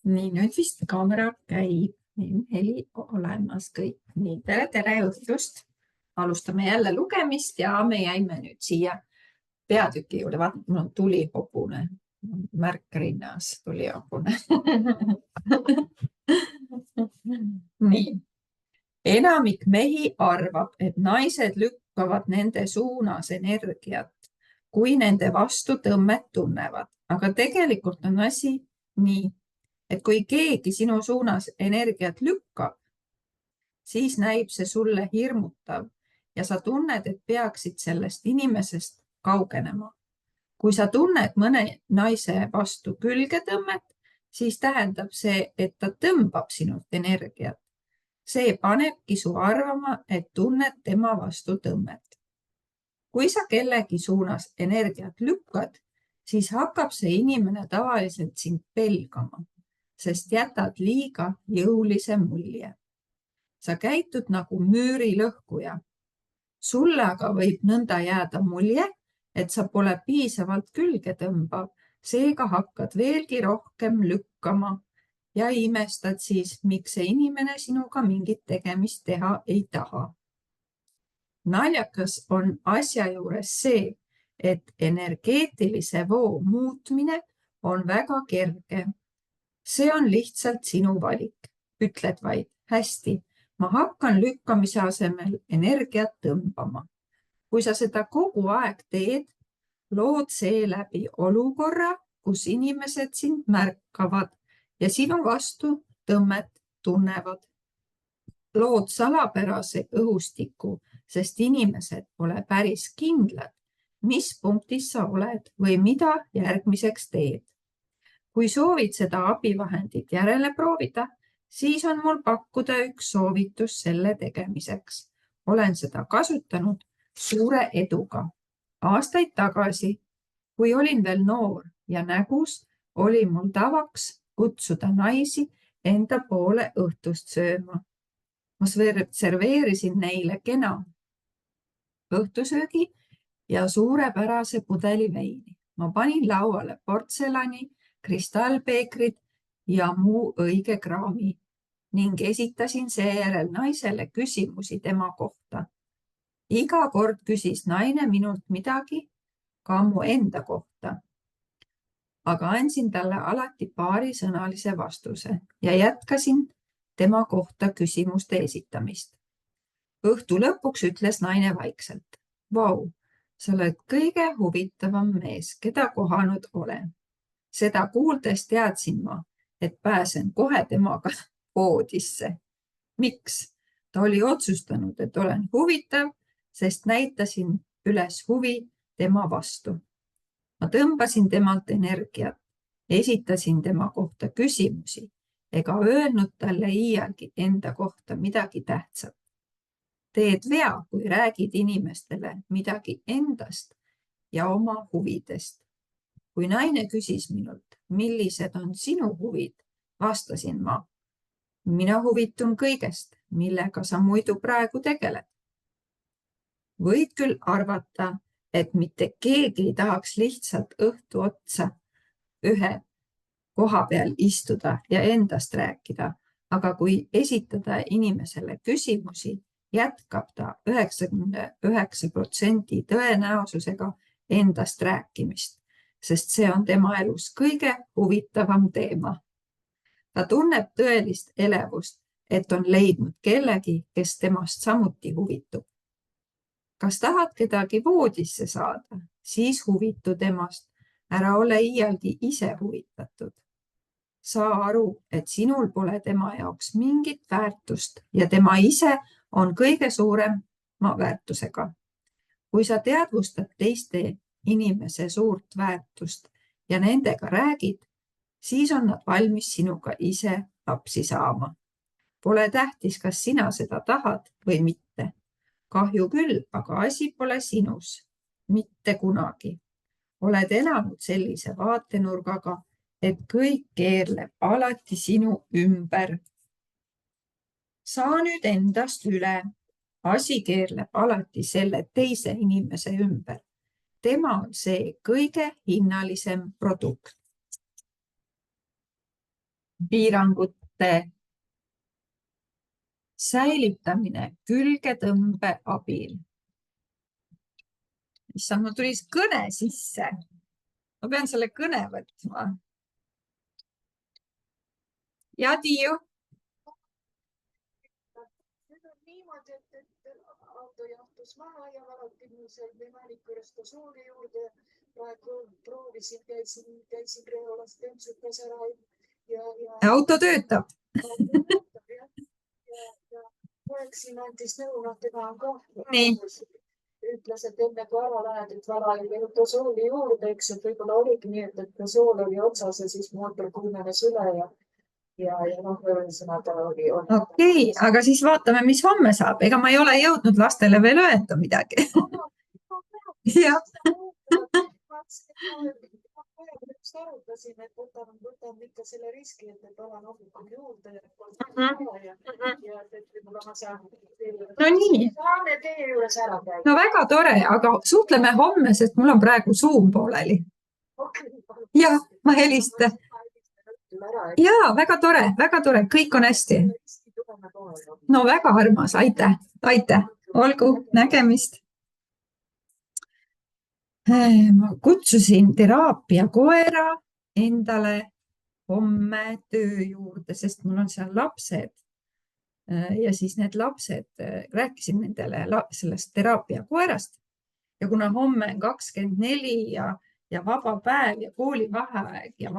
Nii, nüüd vist kaamera käib. Nii on heli olemas kõik. Nii, tere õhtust. Alustame jälle lugemist ja me jäime nüüd siia peatüki juurde. Vaata, mul on tulihobune. Märk rinnas, tulihobune. Nii. Enamik mehi arvab, et naised lükkavad nende suunas energiat, kui nende vastu tõmmet tunnevad. Aga tegelikult on asi nii, et kui keegi sinu suunas energiat lükkab, siis näib see sulle hirmutav ja sa tunned, et peaksid sellest inimesest kaugenema. Kui sa tunned mõne naise vastu külgetõmmet, siis tähendab see, et ta tõmbab sinult energiat. See panebki su arvama, et tunned tema vastu tõmmet. Kui sa kellegi suunas energiat lükkad, siis hakkab see inimene tavaliselt sind pelgama, sest jätad liiga jõulise mulje. Sa käitud nagu müürilõhkuja. Sulle aga võib nõnda jääda mulje, et sa pole piisavalt külge tõmbav, seega hakkad veelgi rohkem lükkama ja imestad siis, miks see inimene sinuga mingit tegemist teha ei taha. Naljakas on asja juures see, et energeetilise voo muutmine on väga kerge. See on lihtsalt sinu valik. Ütled vaid, hästi, ma hakkan lükkamise asemel energiat tõmbama. Kui sa seda kogu aeg teed, lood seeläbi olukorra, kus inimesed sind märkavad ja sinu vastu tõmmet tunnevad. Lood salapärase õhustiku, sest inimesed pole päris kindlad, mis punktis sa oled või mida järgmiseks teed. Kui soovid seda abivahendit järele proovida, siis on mul pakkuda üks soovitus selle tegemiseks. Olen seda kasutanud suure eduga. Aastaid tagasi, kui olin veel noor ja nägus, oli mul tavaks kutsuda naisi enda poole õhtust sööma. Ma serveerisin neile kena õhtusöögi ja suurepärase pudeli veini. Ma panin lauale portselani, kristallpeekrid ja muu õige kraami ning esitasin seejärel naisele küsimusi tema kohta. Iga kord küsis naine minult midagi ka mu enda kohta, aga andsin talle alati paarisõnalise vastuse ja jätkasin tema kohta küsimuste esitamist. Õhtu lõpuks ütles naine vaikselt, vau, sa oled kõige huvitavam mees, keda kohanud olen. Seda kuuldes teadsin ma, et pääsen kohe temaga voodisse. Miks? Ta oli otsustanud, et olen huvitav, sest näitasin üles huvi tema vastu. Ma tõmbasin temalt energiat, esitasin tema kohta küsimusi ega öelnud talle iialgi enda kohta midagi tähtsat. Teed vea, kui räägid inimestele midagi endast ja oma huvidest. Kui naine küsis minult, millised on sinu huvid, vastasin ma. Mina huvitun kõigest, millega sa muidu praegu tegeled. Võid küll arvata, et mitte keegi ei tahaks lihtsalt õhtu otsa ühe koha peal istuda ja endast rääkida, aga kui esitada inimesele küsimusi, jätkab ta 99% tõenäosusega endast rääkimist, sest see on tema elus kõige huvitavam teema. Ta tunneb tõelist elevust, et on leidnud kellegi, kes temast samuti huvitub. Kas tahad kedagi voodisse saada, siis huvitu temast, ära ole iialgi ise huvitatud. Saa aru, et sinul pole tema jaoks mingit väärtust ja tema ise on kõige suurema väärtusega. Kui sa teadvustad teiste inimese suurt väärtust ja nendega räägid, siis on nad valmis sinuga ise lapsi saama. Pole tähtis, kas sina seda tahad või mitte. Kahju küll, aga asi pole sinus. Mitte kunagi. Oled elanud sellise vaatenurgaga, et kõik keerleb alati sinu ümber. Saa nüüd endast üle. Asi keerleb alati selle teise inimese ümber. tema on see kõige hinnalisem produkt. Piirangute säilitamine külgetõmbe abil. Issand, mul tuli kõne sisse. Ma pean selle kõne võtma. Ja, Tiiu? Nüüd on niimoodi, et auto jahtus maha ja alati seal mehaaniküresta sooli juurde. Praegu proovisin, käisin Reolas tentsukas ära ja Auto töötab. Ja poeksin andis nõu, tema on ka. Nii. Ütles, et enne kui ära lähed, et vara ei jõuta sooli juurde, eks, et võib-olla oligi nii, et sool oli otsas ja siis mootor kuumenes üle ja ühesõna ta oli. Okei, aga siis vaatame, mis homme saab. Ega ma ei ole jõudnud lastele veel öelda midagi. Jah. Ma arutasin, et võtan ikka selle riski, et olen hommikul juurde ja võib-olla ma saan No nii. saame teie juures ära käia. No väga tore, aga suhtleme homme, sest mul on praegu Zoom pooleli. Jah, ma helistan. Jaa, väga tore, kõik on hästi. No väga armas, aitäh. Olgu, nägemist. Ma kutsusin teraapia koera endale homme töö juurde, sest mul on seal lapsed. Ja siis need lapsed, rääkisin nendele sellest teraapia koerast. Ja kuna homme on 24 ja vaba päev ja koolivaheaeg ja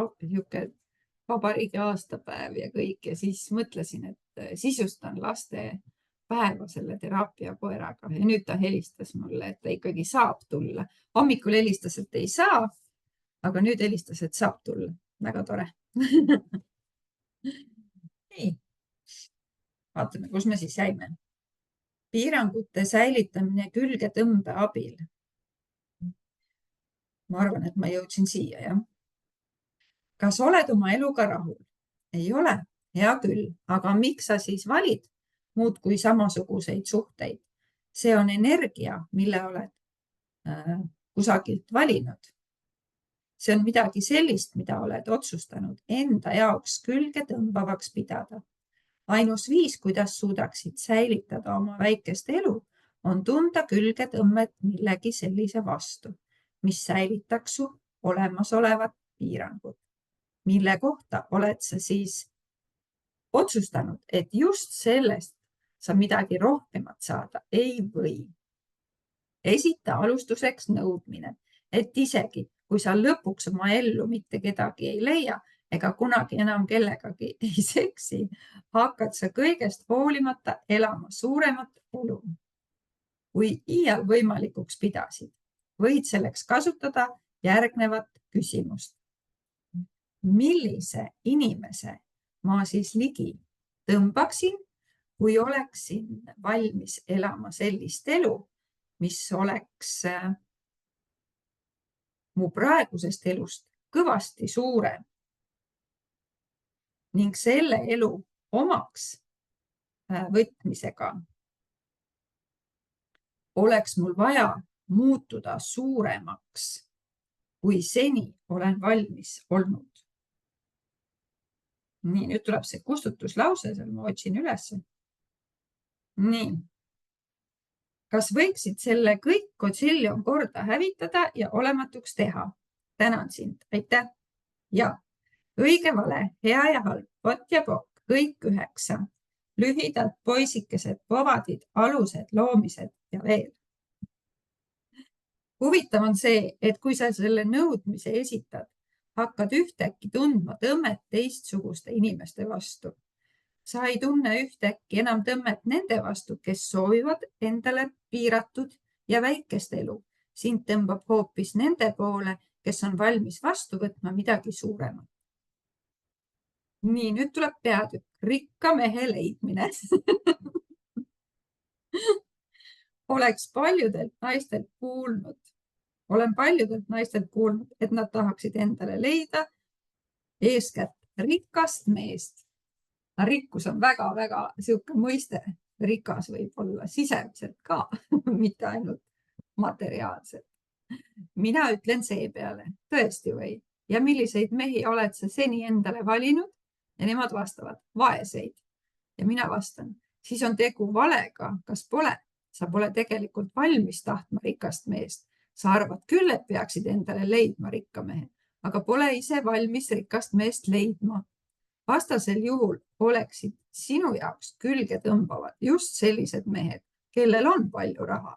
vabariigi aastapäev ja kõik. Ja siis mõtlesin, et sisustan laste päeva selle teraapia koeraga. Ja nüüd ta helistas mulle, et ta ikkagi saab tulla. Hommikul helistas, et ei saa, aga nüüd helistas, et saab tulla. Väga tore. Nii. Vaatame, kus me siis jäime. Piirangute säilitamine külgetõmbe abil. Ma arvan, et ma jõudsin siia, jah. Kas oled oma eluga rahul? Ei ole, hea küll, aga miks sa siis valid muud kui samasuguseid suhteid? See on energia, mille oled kusagilt valinud. See on midagi sellist, mida oled otsustanud enda jaoks külgetõmbavaks pidada. Ainus viis, kuidas suudaksid säilitada oma väikest elu, on tunda külgetõmmet millegi sellise vastu, mis säilitaks su olemasolevat piirangut. Mille kohta oled sa siis otsustanud, et just sellest sa midagi rohkemat saada ei või. Esita alustuseks nõudmine, et isegi kui sa lõpuks oma ellu mitte kedagi ei leia ega kunagi enam kellegagi ei seksi, hakkad sa kõigest hoolimata elama suuremat elu. Kui iial võimalikuks pidasid, võid selleks kasutada järgnevat küsimust. Millise inimese ma siis ligi tõmbaksin, kui oleksin valmis elama sellist elu, mis oleks mu praegusest elust kõvasti suurem ning selle elu omaks võtmisega oleks mul vaja muutuda suuremaks, kui seni olen valmis olnud. Nii, nüüd tuleb see kustutuslause, seal ma otsin üles. Nii. Kas võiksid selle kõik kotsiljon korda hävitada ja olematuks teha? Tänan sind, aitäh. Ja, õige vale, hea ja halb, vot ja pokk, kõik 9. Lühidalt poisikesed, povadid, alused, loomised ja veel. Huvitav on see, et kui sa selle nõudmise esitad, hakkad ühtäkki tundma tõmmet teistsuguste inimeste vastu. Sa ei tunne ühtäkki enam tõmmet nende vastu, kes soovivad endale piiratud ja väikest elu. Sind tõmbab hoopis nende poole, kes on valmis vastu võtma midagi suuremat. Nii, nüüd tuleb peatükk. Rikka mehe leidmine. Olen paljudelt naistelt kuulnud, et nad tahaksid endale leida eeskätt rikast meest. Rikkus on väga-väga siuke mõiste. Rikas võib olla sisemiselt ka, mitte ainult materiaalselt. mina ütlen seepeale, tõesti või? Ja milliseid mehi oled sa seni endale valinud? Ja nemad vastavad, vaeseid. Ja mina vastan, siis on tegu valega, kas pole? Sa pole tegelikult valmis tahtma rikast meest. Sa arvad küll, et peaksid endale leidma rikka mehe, aga pole ise valmis rikast meest leidma. Vastasel juhul oleksid sinu jaoks külge tõmbavad just sellised mehed, kellel on palju raha.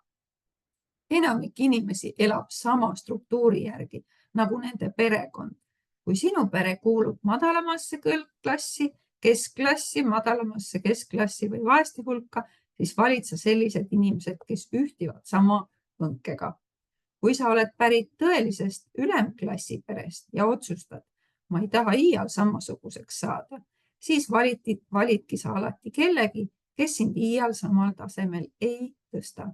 Enamik inimesi elab sama struktuuri järgi nagu nende perekond. Kui sinu pere kuulub madalamasse klassi, keskklassi, madalamasse keskklassi või vaeste hulka, siis valid sa sellised inimesed, kes ühtivad sama võnkega. Kui sa oled pärit tõelisest ülemklassi perest ja otsustad, ma ei taha iial samasuguseks saada, siis validki sa alati kellegi, kes sind iial samal tasemel ei tõsta.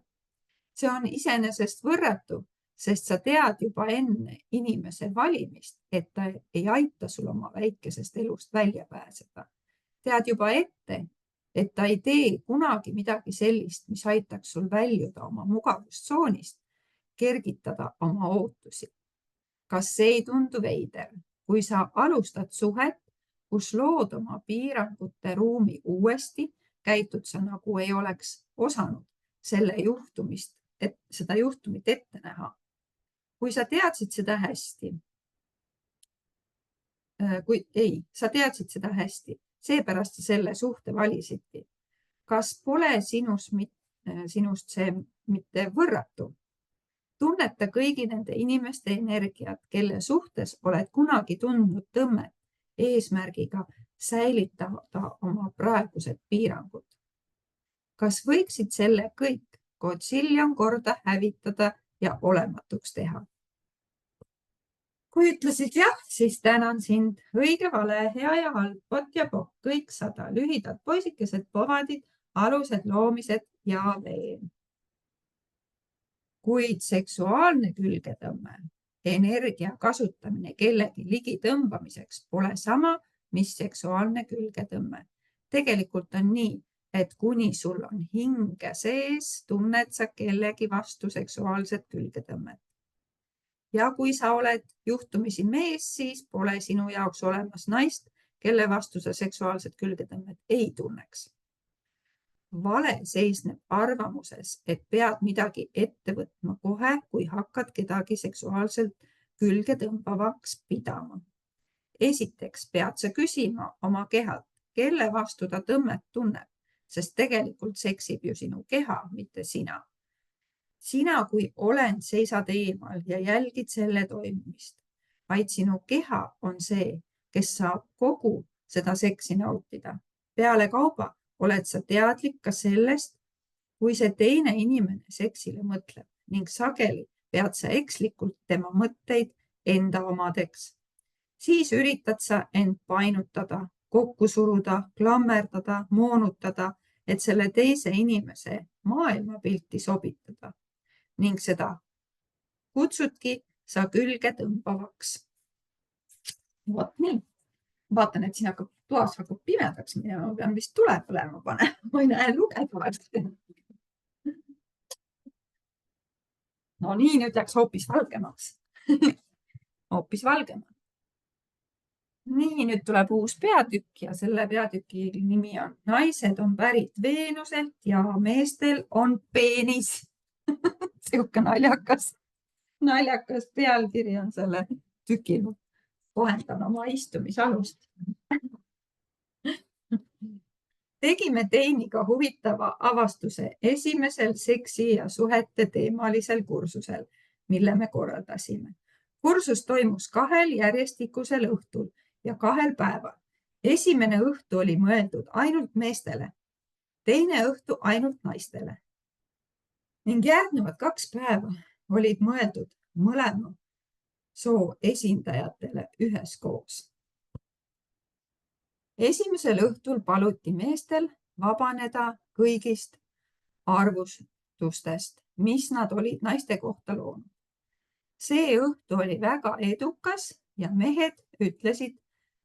See on iseenesest võrratu, sest sa tead juba enne inimese valimist, et ta ei aita sul oma väikesest elust välja pääseda. Tead juba ette, et ta ei tee kunagi midagi sellist, mis aitaks sul väljuda oma mugavustsoonist, kergitada oma ootusi. Kas see ei tundu veider, kui sa alustad suhet, kus lood oma piirangute ruumi uuesti, käitud sa nagu ei oleks osanud seda juhtumit ette näha. Kui sa teadsid seda hästi, sa teadsid seda hästi, seepärast sa selle suhte valisidki. Kas pole sinust see mitte võrratu? Tunneta kõigi nende inimeste energiat, kelle suhtes oled kunagi tundnud tõmmet eesmärgiga säilitada oma praegused piirangud. Kas võiksid selle kõik Godzillion korda hävitada ja olematuks teha? Kui ütlesid jah, siis tänan sind. Õige, vale, hea ja halb, pot ja pokk, kõik 100, lühidad poisikesed, povadid, alused, loomised ja veel. Kuid seksuaalne külgetõmme, energia kasutamine kellegi ligi tõmbamiseks pole sama, mis seksuaalne külgetõmme. Tegelikult on nii, et kuni sul on hinge sees, tunned sa kellegi vastu seksuaalset külgetõmmet. Ja kui sa oled juhtumisi mees, siis pole sinu jaoks olemas naist, kelle vastu sa seksuaalset külgetõmmet ei tunneks. Vale seisneb arvamuses, et pead midagi ette võtma kohe, kui hakkad kedagi seksuaalselt külge tõmbavaks pidama. Esiteks pead sa küsima oma kehalt, kelle vastu ta tõmmet tunneb, sest tegelikult seksib ju sinu keha, mitte sina. Sina kui olend seisad eemal ja jälgid selle toimumist. Vaid sinu keha on see, kes saab kogu seda seksi nautida. Peale kauba oled sa teadlik ka sellest, kui see teine inimene seksile mõtleb ning sageli pead sa ekslikult tema mõtteid enda omadeks. Siis üritad sa end painutada, kokku suruda, klammerdada, moonutada, et selle teise inimese maailmapilti sobitada. Ning seda kutsudki sa külge tõmbavaks. Vot nii. Vaatan, et siin toas hakkab pimedaks minema, ma pean vist tule põlema panema, ma ei näe lugeda. No nii, nüüd läks hoopis valgemaks. Hoopis valgemaks. Nii, nüüd tuleb uus peatükk ja selle peatüki nimi on Naised on pärit Veenuselt ja meestel on peenis. Sihuke naljakas pealkiri on selle tükil. Kohendan oma istumisalust. Tegime Teiniga huvitava avastuse esimesel seksi ja suhete teemalisel kursusel, mille me korraldasime. Kursus toimus 2 järjestikusel õhtul ja 2 päeval. Esimene õhtu oli mõeldud ainult meestele, teine õhtu ainult naistele. Ning järgnevad 2 päeva olid mõeldud mõlema soo esindajatele üheskoos. Esimesel õhtul paluti meestel vabaneda kõigist arvustustest, mis nad olid naiste kohta loonud. See õhtu oli väga edukas ja mehed ütlesid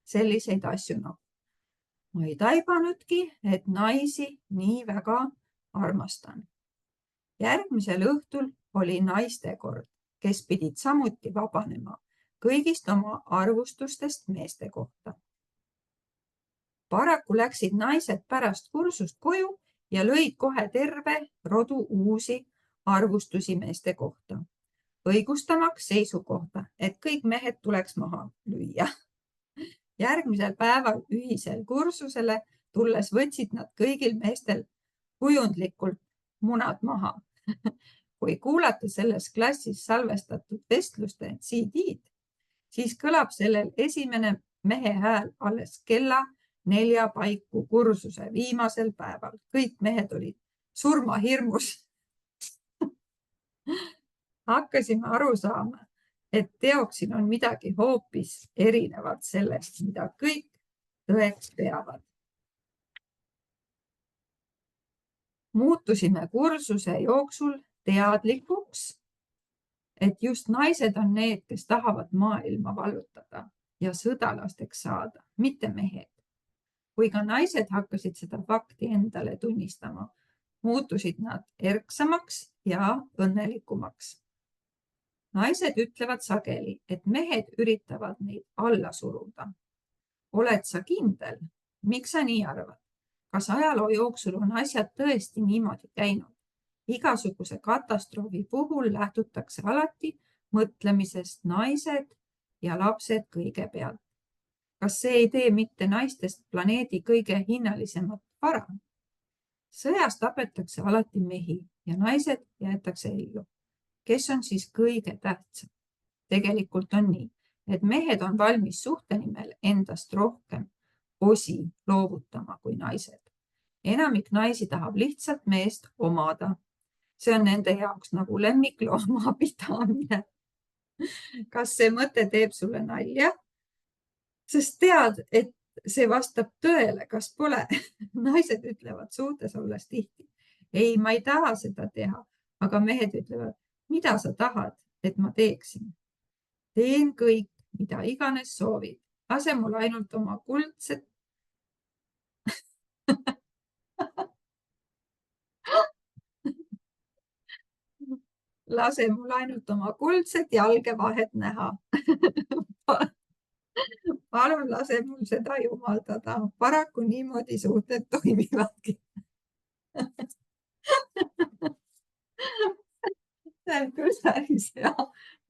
selliseid asju nagu: ma ei taibanudki, et naisi nii väga armastan. Järgmisel õhtul oli naiste kord kes pidid samuti vabanema kõigist oma arvustustest meeste kohta. Paraku läksid naised pärast kursust koju ja lõid kohe terve rodu uusi arvustusi meeste kohta, õigustamaks seisukohta, et kõik mehed tuleks maha lüüa. Järgmisel päeval ühisel kursusele tulles võtsid nad kõigil meestel kujundlikult munad maha. Kui kuulata selles klassis salvestatud vestluste CD-d, siis kõlab sellel esimene mehe hääl alles kella 4 paiku kursuse viimasel päeval. Kõik mehed olid surmahirmus. Hakkasime aru saama, et teoksil on midagi hoopis erinevat sellest, mida kõik tõeks peavad. Muutusime kursuse jooksul teadlikuks, et just naised on need, kes tahavad maailma vallutada ja sõdalasteks saada, mitte mehed. Kui ka naised hakkasid seda fakti endale tunnistama, muutusid nad erksamaks ja õnnelikumaks. Naised ütlevad sageli, et mehed üritavad neid alla suruda. Oled sa kindel? Miks sa nii arvad? Kas ajaloo jooksul on asjad tõesti niimoodi käinud? Igasuguse katastroofi puhul lähtutakse alati mõtlemisest naised ja lapsed kõigepealt. Kas see ei tee mitte naistest planeedi kõige hinnalisemat vara? Sõjas tapetakse alati mehi ja naised jäetakse ellu. Kes on siis kõige tähtsam? Tegelikult on nii, et mehed on valmis suhte nimel endast rohkem osi loovutama kui naised. Enamik naisi tahab lihtsalt meest omada. See on nende jaoks nagu lemmiklooma pidamine. Kas see mõte teeb sulle nalja? Sest tead, et see vastab tõele, kas pole? Naised ütlevad suhtes olles tihti. Ei, ma ei taha seda teha, aga mehed ütlevad, mida sa tahad, et ma teeksin? Teen kõik, mida iganes soovid. Lase mul ainult oma kuldset Lase mul ainult oma kuldset jalgevahet näha. Palun lase mul seda jumaldada. Paraku niimoodi suhted toimivadki. See on küll päris hea.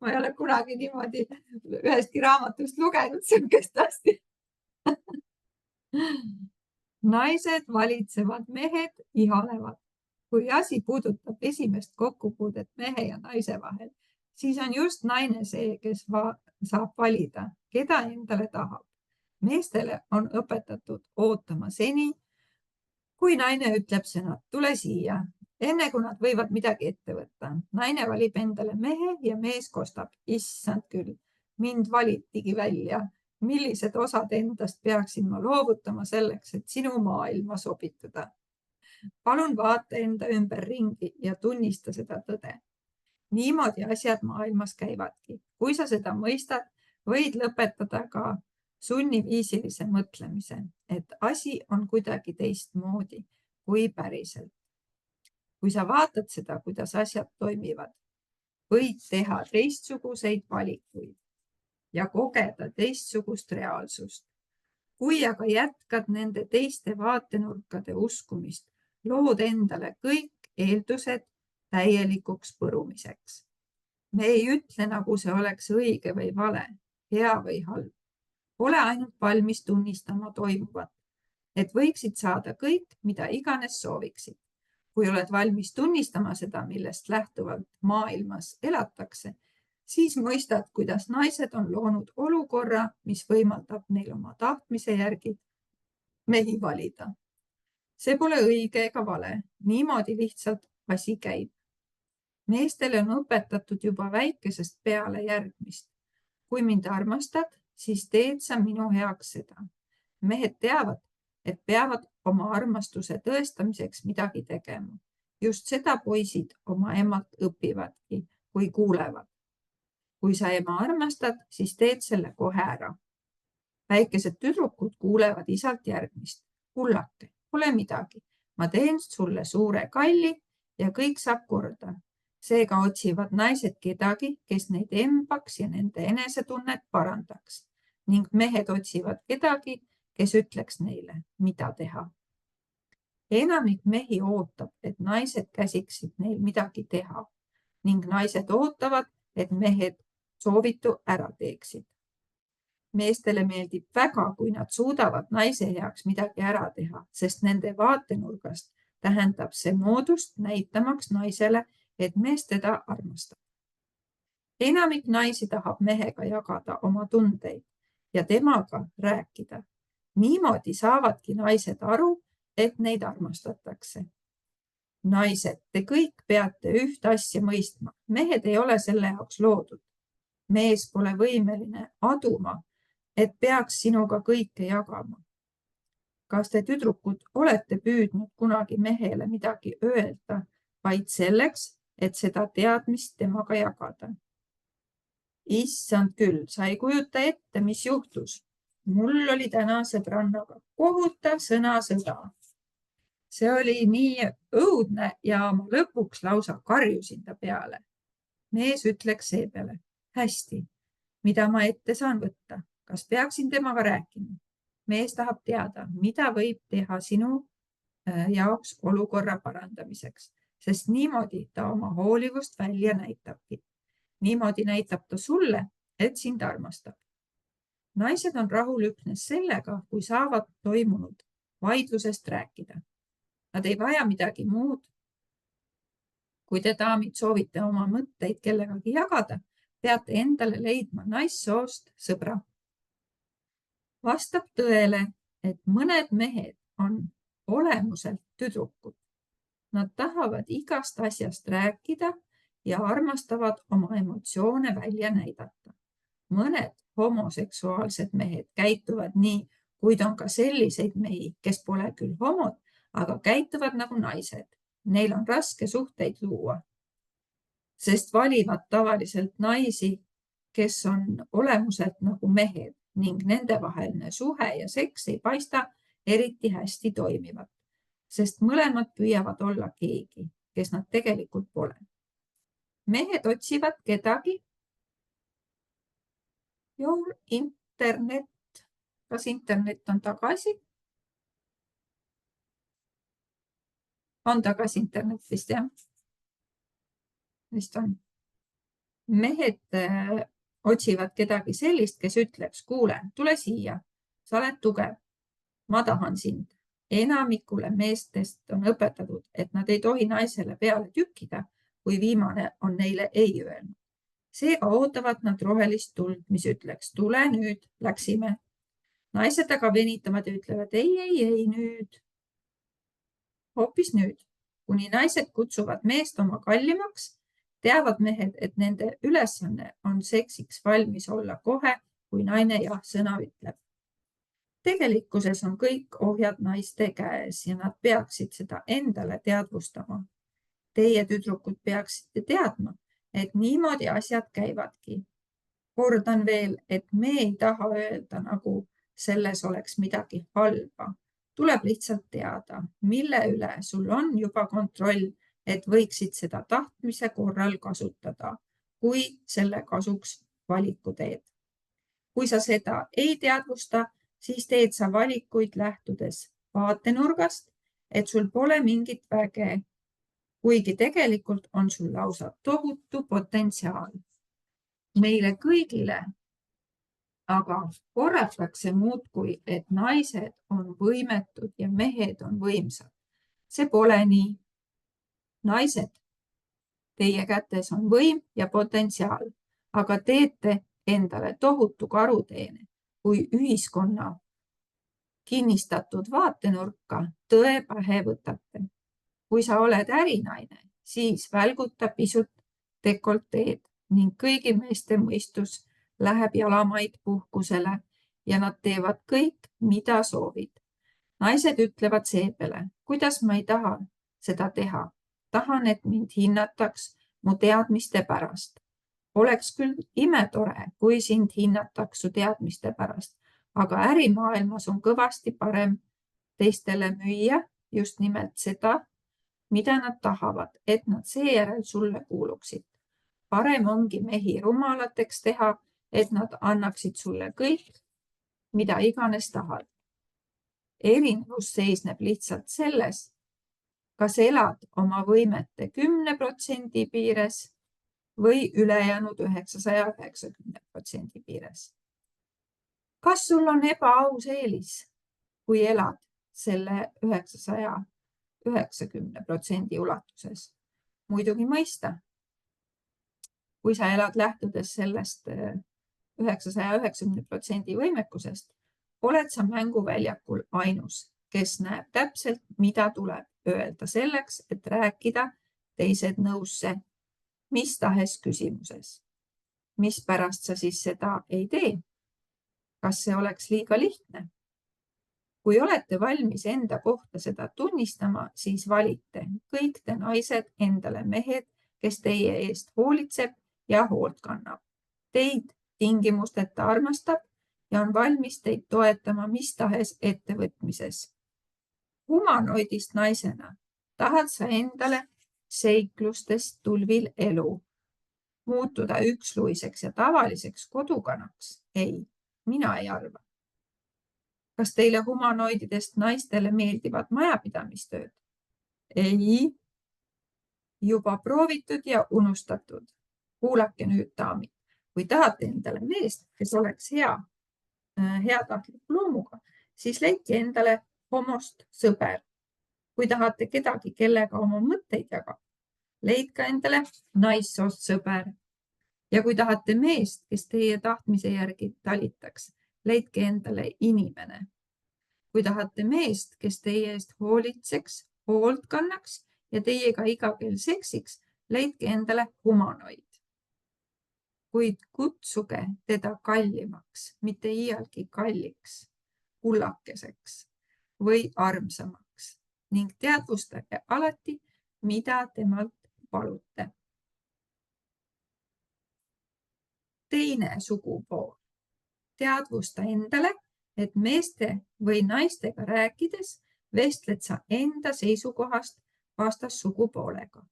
Ma ei ole kunagi niimoodi ühestki raamatust lugenud sellist asja. Naised valitsevad, mehed ihalevad. Kui asi puudutab esimest kokkupuudet mehe ja naise vahel, siis on just naine see, kes saab valida, keda endale tahab. Meestele on õpetatud ootama seni, kui naine ütleb sõnad, tule siia, enne kui nad võivad midagi ette võtta. Naine valib endale mehe ja mees kostab, issand küll, mind valitigi välja. Millised osad endast peaksin ma loovutama selleks, et sinu maailma sobituda? Palun vaata enda ümber ringi ja tunnista seda tõde. Niimoodi asjad maailmas käivadki. Kui sa seda mõistad, võid lõpetada ka sunniviisilise mõtlemise, et asi on kuidagi teistmoodi kui päriselt. Kui sa vaatad seda, kuidas asjad toimivad, võid teha teistsuguseid valikuid ja kogeda teistsugust reaalsust. Kui aga jätkad nende teiste vaatenurkade uskumist, lood endale kõik eeldused täielikuks põrumiseks. Me ei ütle, nagu see oleks õige või vale, hea või halb. Ole ainult valmis tunnistama toimuvat, et võiksid saada kõik, mida iganes sooviksid. Kui oled valmis tunnistama seda, millest lähtuvalt maailmas elatakse, siis mõistad, kuidas naised on loonud olukorra, mis võimaldab neil oma tahtmise järgi mehi valida. See pole õige ega vale, niimoodi lihtsalt asi käib. Meestele on õpetatud juba väikesest peale järgmist. Kui mind armastad, siis teed sa minu heaks seda. Mehed teavad, et peavad oma armastuse tõestamiseks midagi tegema. Just seda poisid oma emalt õpivadki, kui kuulevad. Kui sa ema armastad, siis teed selle kohe ära. Väikesed tüdrukud kuulevad isalt järgmist. Kullake, pole midagi. Ma teen sulle suure kalli ja kõik saab korda. Seega otsivad naised kedagi, kes neid embaks ja nende enesetunnet parandaks ning mehed otsivad kedagi, kes ütleks neile, mida teha. Enamik mehi ootab, et naised käsiksid neil midagi teha ning naised ootavad, et mehed soovitu ära teeksid. Meestele meeldib väga, kui nad suudavad naise heaks midagi ära teha, sest nende vaatenurgast tähendab see moodust näitamaks naisele, et mees teda armastab. Enamik naisi tahab mehega jagada oma tundeid ja temaga rääkida. Niimoodi saavadki naised aru, et neid armastatakse. Naised, te kõik peate üht asja mõistma. Mehed ei ole selle jaoks loodud. Mees pole võimeline aduma, et peaks sinuga kõike jagama. Kas te, tüdrukud, olete püüdnud kunagi mehele midagi öelda, vaid selleks, et seda teadmist temaga jagada? Issand küll, sa ei kujuta ette, mis juhtus. Mul oli täna sõbrannaga kohutav sõnasõda. See oli nii õudne ja ma lõpuks lausa karjusin ta peale. Mees ütleks seepeale, hästi, mida ma ette saan võtta? Kas peaksin temaga rääkima? Mees tahab teada, mida võib teha sinu jaoks olukorra parandamiseks, sest niimoodi ta oma hoolivust välja näitabki. Niimoodi näitab ta sulle, et sind armastab. Naised on rahul üksnes sellega, kui saavad toimunud vaidlusest rääkida. Nad ei vaja midagi muud. Kui te, daamid, soovite oma mõtteid kellegagi jagada, peate endale leidma naissoost sõbra. Vastab tõele, et mõned mehed on olemuselt tüdrukud. Nad tahavad igast asjast rääkida ja armastavad oma emotsioone välja näidata. Mõned homoseksuaalsed mehed käituvad nii, kuid on ka selliseid mehi, kes pole küll homod, aga käituvad nagu naised. Neil on raske suhteid luua, sest valivad tavaliselt naisi, kes on olemuselt nagu mehed ning nendevaheline suhe ja seks ei paista eriti hästi toimivat, sest mõlemad püüavad olla keegi, kes nad tegelikult pole. Mehed otsivad kedagi. Internet. Kas internet on tagasi? On tagasi internet vist, jah? Vist on. Mehed otsivad kedagi sellist, kes ütleks, kuule, tule siia, sa oled tugev, ma tahan sind. Enamikule meestest on õpetatud, et nad ei tohi naisele peale tükkida, kui viimane on neile ei öelnud. Seega ootavad nad rohelist tuld, mis ütleks, tule nüüd, läksime. Naised aga venitavad ja ütlevad, ei, nüüd. Hoopis nüüd, kuni naised kutsuvad meest oma kallimaks, teavad mehed, et nende ülesanne on seksiks valmis olla kohe, kui naine jah sõna ütleb. Tegelikkuses on kõik ohjad naiste käes ja nad peaksid seda endale teadvustama. Teie, tüdrukud, peaksite teadma, et niimoodi asjad käivadki. Kordan veel, et me ei taha öelda, nagu selles oleks midagi halba. Tuleb lihtsalt teada, mille üle sul on juba kontroll, et võiksid seda tahtmise korral kasutada, kui selle kasuks valiku teed. Kui sa seda ei teadvusta, siis teed sa valikuid lähtudes vaatenurgast, et sul pole mingit väge, kuigi tegelikult on sul lausa tohutu potentsiaal. Meile kõigile aga korratakse muudkui, et naised on võimetud ja mehed on võimsad. See pole nii. Naised, teie kätes on võim ja potentsiaal, aga teete endale tohutu karuteene, kui ühiskonna kinnistatud vaatenurka tõe pähe võtate. Kui sa oled ärinaine, siis välguta pisut dekolteed ning kõigi meeste mõistus läheb jalamaid puhkusele ja nad teevad kõik, mida soovid. Naised ütlevad seepeale, kuidas ma ei taha seda teha. Tahan, et mind hinnataks mu teadmiste pärast. Oleks küll imetore, kui sind hinnataks su teadmiste pärast, aga ärimaailmas on kõvasti parem teistele müüa just nimelt seda, mida nad tahavad, et nad seejärel sulle kuuluksid. Parem ongi mehi rumalateks teha, et nad annaksid sulle kõik, mida iganes tahad. Erinevus seisneb lihtsalt selles, kas elad oma võimete 10% piires või ülejäänud 990% piires. Kas sul on ebaaus eelis, kui elad selle 990% ulatuses? Muidugi mõista. Kui sa elad lähtudes sellest 990% võimekusest, oled sa mänguväljakul ainus, kes näeb täpselt, mida tuleb öelda selleks, et rääkida teised nõusse mis tahes küsimuses. Mispärast sa siis seda ei tee? Kas see oleks liiga lihtne? Kui olete valmis enda kohta seda tunnistama, siis valite kõik te naised endale mehed, kes teie eest hoolitseb ja hoolt kannab. Teid tingimusteta armastab ja on valmis teid toetama mis tahes ettevõtmises. Humanoidist naisena tahad sa endale seiklustest tulvil elu, muutuda üksluiseks ja tavaliseks kodukanaks? Ei, mina ei arva. Kas teile humanoididest naistele meeldivad majapidamistööd? Ei. Juba proovitud ja unustatud. Kuulake nüüd, daamid. Kui tahate endale meest, kes oleks heatahtliku loomuga, siis leidke endale homost sõber. Kui tahate kedagi, kellega oma mõtteid jagab, leidke endale naissoost sõber. Ja kui tahate meest, kes teie tahtmise järgi talitaks, leidke endale inimene. Kui tahate meest, kes teie eest hoolitseks, hoolt kannaks ja teiega iga kell seksiks, leidke endale humanoid. Kuid kutsuge teda kallimaks, mitte iialgi kalliks, kullakeseks või armsamaks ning teadvustage alati, mida temalt palute. Teine sugupool. Teadvusta endale, et meeste või naistega rääkides vestled sa enda seisukohast vastassugupoolega.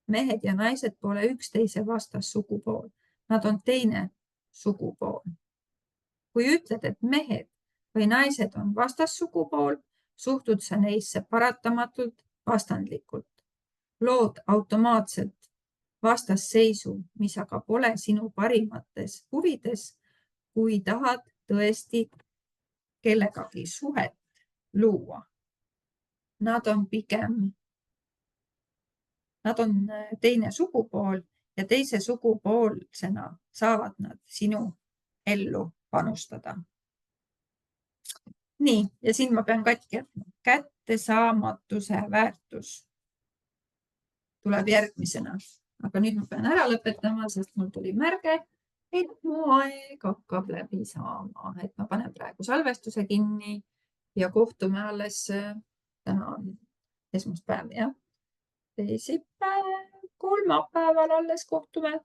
Mehed ja naised pole üksteise vastassugupool. Nad on teine sugupool. Kui ütled, et mehed või naised on vastassugupool, suhtud sa neisse paratamatult vastandlikult. Lood automaatselt vastasseisu, mis aga pole sinu parimates huvides, kui tahad tõesti kellegagi suhet luua. Nad on teine sugupool ja teise sugupoolsena saavad nad sinu ellu panustada. Nii, ja siin ma pean katki jätma. Kättesaamatuse väärtus tuleb järgmisena. Aga nüüd ma pean ära lõpetama, sest mul tuli märge, et mu aeg hakkab läbi saama. Et ma panen praegu salvestuse kinni ja kohtume alles, täna on esmaspäev, jah. Teisipäev, kolmapäeval alles kohtume.